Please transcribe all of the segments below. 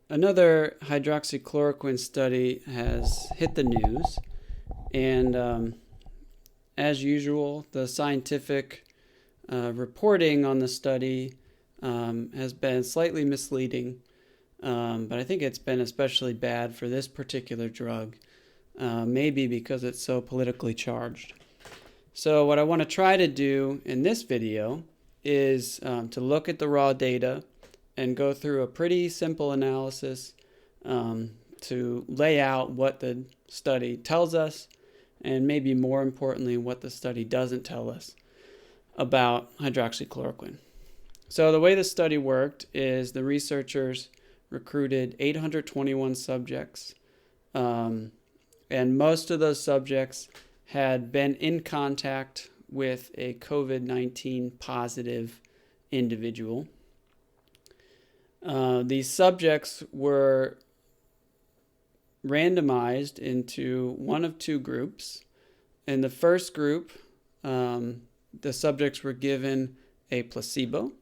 Another hydroxychloroquine study has hit the news, and as usual, the scientific reporting on the study has been slightly misleading, but I think it's been especially bad for this particular drug, maybe because it's so politically charged. So what I want to try to do in this video is to look at the raw data and go through a pretty simple analysis to lay out what the study tells us, and maybe more importantly, what the study doesn't tell us about hydroxychloroquine. So the way the study worked is the researchers recruited 821 subjects, and most of those subjects had been in contact with a COVID-19 positive individual. These subjects were randomized into one of two groups. In the first group, the subjects were given a placebo,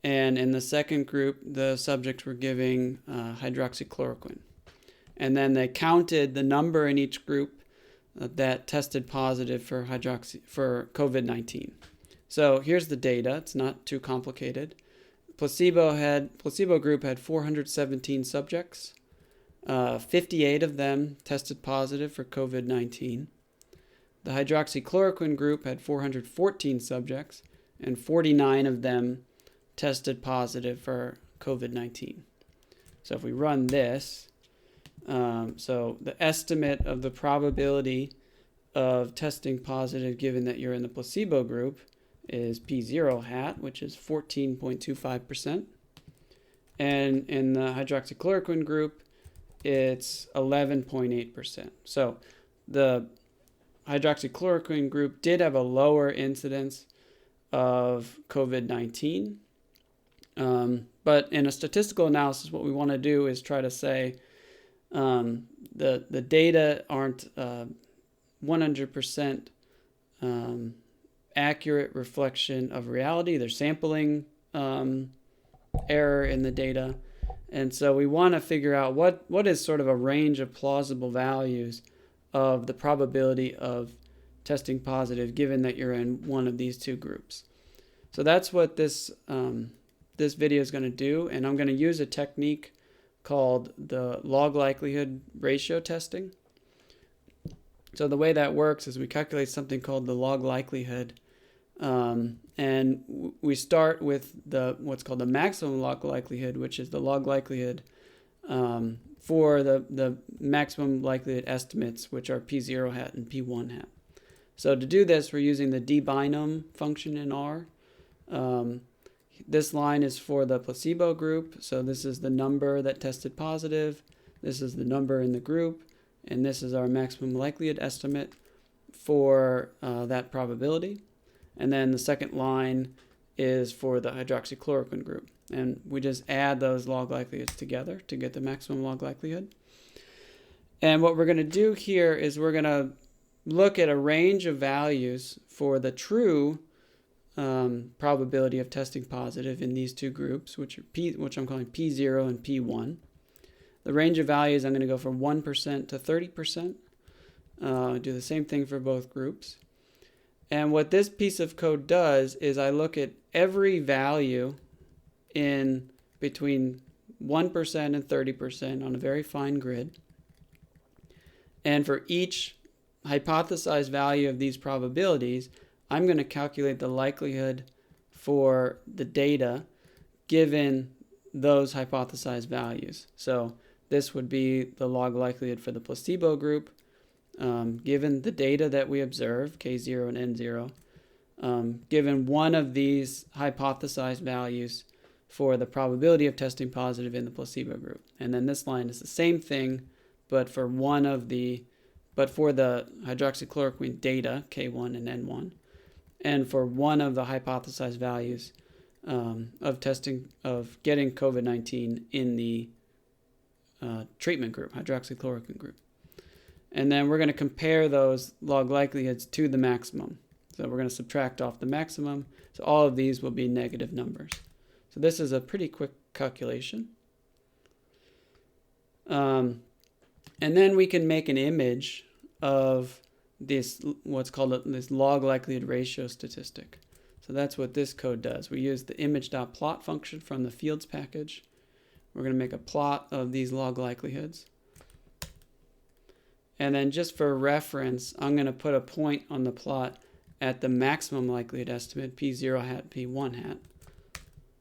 and in the second group, the subjects were given hydroxychloroquine. And then they counted the number in each group that tested positive for COVID-19. So here's the data. It's not too complicated. Placebo group had 417 subjects. 58 of them tested positive for COVID-19. The hydroxychloroquine group had 414 subjects, and 49 of them tested positive for COVID-19. So if we run this, so the estimate of the probability of testing positive given that you're in the placebo group is P0 hat, which is 14.25%. And in the hydroxychloroquine group, it's 11.8%. So the hydroxychloroquine group did have a lower incidence of COVID-19. But in a statistical analysis, what we want to do is try to say the data aren't 100% accurate reflection of reality. There's sampling error in the data. And so we want to figure out what is sort of a range of plausible values of the probability of testing positive given that you're in one of these two groups. So that's what this video is going to do. And I'm going to use a technique called the log likelihood ratio testing. So the way that works is we calculate something called the log likelihood, and we start with what's called the maximum log likelihood, which is the log likelihood for the maximum likelihood estimates, which are P0 hat and P1 hat. So to do this, we're using the dbinom function in R. This line is for the placebo group, so this is the number that tested positive, this is the number in the group, and this is our maximum likelihood estimate for that probability. And then the second line is for the hydroxychloroquine group. And we just add those log likelihoods together to get the maximum log likelihood. And what we're going to do here is we're going to look at a range of values for the true probability of testing positive in these two groups, which I'm calling P0 and P1. The range of values, I'm going to go from 1% to 30%. Do the same thing for both groups. And what this piece of code does is I look at every value in between 1% and 30% on a very fine grid. And for each hypothesized value of these probabilities, I'm going to calculate the likelihood for the data given those hypothesized values. So this would be the log likelihood for the placebo group, given the data that we observe, K0 and N0, given one of these hypothesized values for the probability of testing positive in the placebo group. And then this line is the same thing, but for the hydroxychloroquine data, K1 and N1, and for one of the hypothesized values of getting COVID-19 in the treatment group, hydroxychloroquine group. And then we're going to compare those log likelihoods to the maximum. So we're going to subtract off the maximum. So all of these will be negative numbers. So this is a pretty quick calculation. And then we can make an image of this, what's called this log likelihood ratio statistic. So that's what this code does. We use the image.plot function from the fields package. We're going to make a plot of these log likelihoods. And then just for reference, I'm going to put a point on the plot at the maximum likelihood estimate, P0 hat, P1 hat.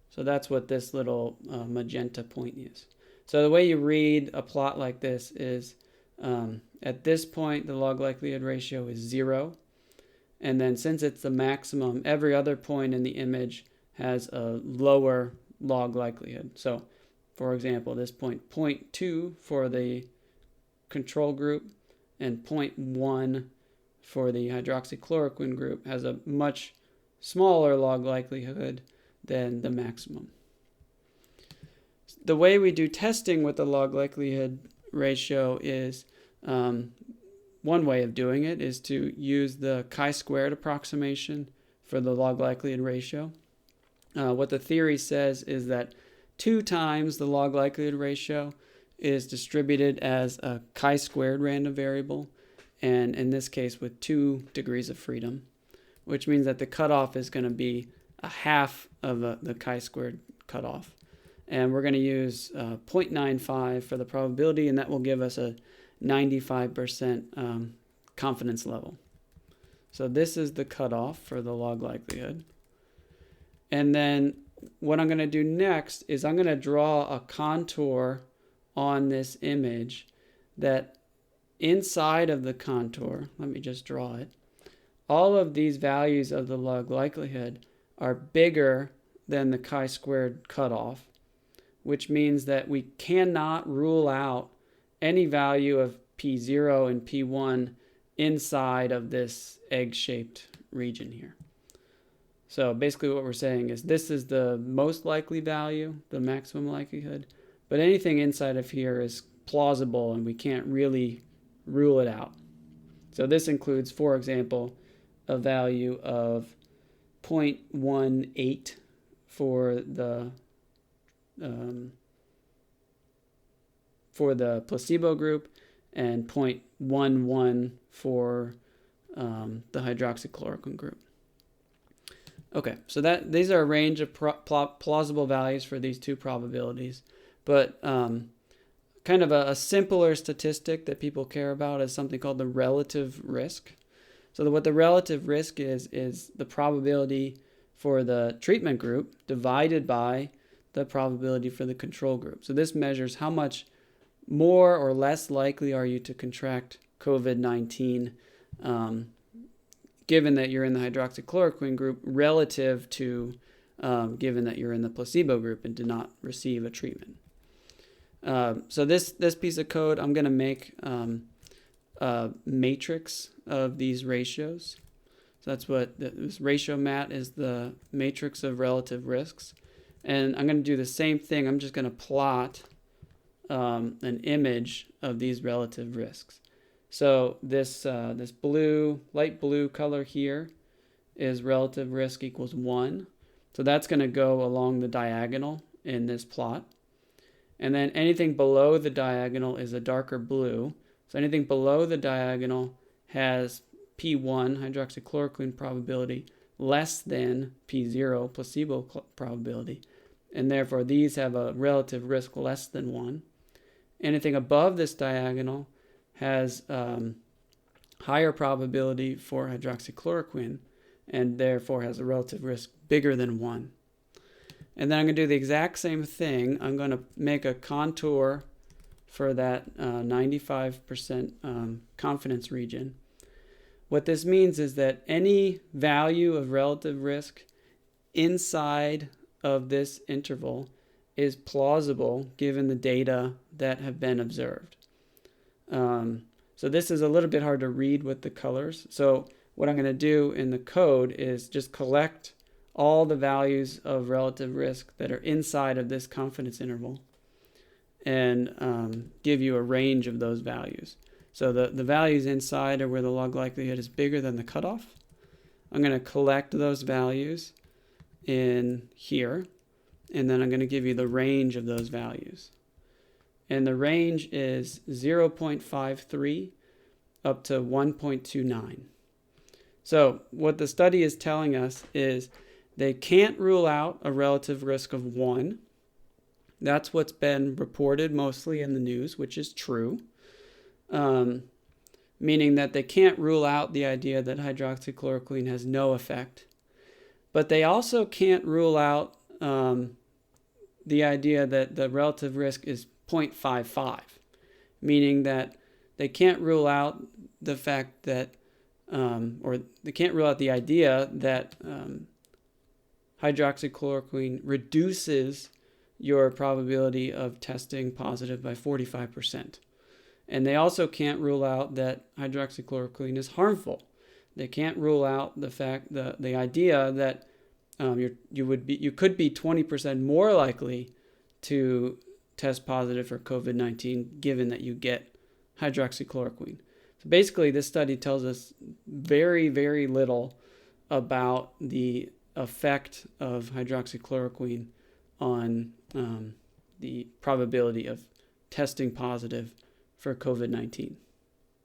So that's what this little magenta point is. So the way you read a plot like this is at this point, the log likelihood ratio is 0. And then since it's the maximum, every other point in the image has a lower log likelihood. So for example, this point, 0.2 for the control group and 0.1 for the hydroxychloroquine group has a much smaller log likelihood than the maximum. The way we do testing with the log likelihood ratio is one way of doing it is to use the chi-squared approximation for the log likelihood ratio. What the theory says is that 2 times the log likelihood ratio is distributed as a chi-squared random variable, and in this case with 2 degrees of freedom, which means that the cutoff is going to be a half of the chi-squared cutoff. And we're going to use 0.95 for the probability, and that will give us a 95% confidence level. So this is the cutoff for the log likelihood. And then what I'm going to do next is I'm going to draw a contour on this image that inside of the contour, let me just draw it, all of these values of the log likelihood are bigger than the chi-squared cutoff, which means that we cannot rule out any value of P0 and P1 inside of this egg-shaped region here. So basically what we're saying is this is the most likely value, the maximum likelihood, but anything inside of here is plausible and we can't really rule it out. So this includes, for example, a value of 0.18 for the placebo group and 0.11 for the hydroxychloroquine group. Okay, so these are a range of plausible values for these 2 probabilities, but kind of a simpler statistic that people care about is something called the relative risk. So what the relative risk is the probability for the treatment group divided by the probability for the control group. So this measures how much more or less likely are you to contract COVID-19 given that you're in the hydroxychloroquine group relative to given that you're in the placebo group and did not receive a treatment. So this piece of code, I'm going to make a matrix of these ratios. So that's what this ratio mat is, the matrix of relative risks. And I'm going to do the same thing. I'm just going to plot an image of these relative risks. So this blue, light blue color here is relative risk equals 1. So that's going to go along the diagonal in this plot. And then anything below the diagonal is a darker blue. So anything below the diagonal has P1, hydroxychloroquine probability, less than P0, placebo probability. And therefore these have a relative risk less than 1. Anything above this diagonal has higher probability for hydroxychloroquine and therefore has a relative risk bigger than 1. And then I'm going to do the exact same thing. I'm going to make a contour for that 95% confidence region. What this means is that any value of relative risk inside of this interval is plausible given the data that have been observed. So this is a little bit hard to read with the colors. So what I'm going to do in the code is just collect all the values of relative risk that are inside of this confidence interval and give you a range of those values. So the values inside are where the log likelihood is bigger than the cutoff. I'm going to collect those values in here, and then I'm going to give you the range of those values. and the range is 0.53 up to 1.29. So what the study is telling us is they can't rule out a relative risk of 1. That's what's been reported mostly in the news, which is true, meaning that they can't rule out the idea that hydroxychloroquine has no effect. But they also can't rule out the idea that the relative risk is 0.55, meaning that they can't rule out the fact that, or they can't rule out the idea that hydroxychloroquine reduces your probability of testing positive by 45%. And they also can't rule out that hydroxychloroquine is harmful. They can't rule out the fact, the idea that you could be 20% more likely to test positive for COVID-19 given that you get hydroxychloroquine. So basically, this study tells us very, very little about the effect of hydroxychloroquine on the probability of testing positive for COVID-19.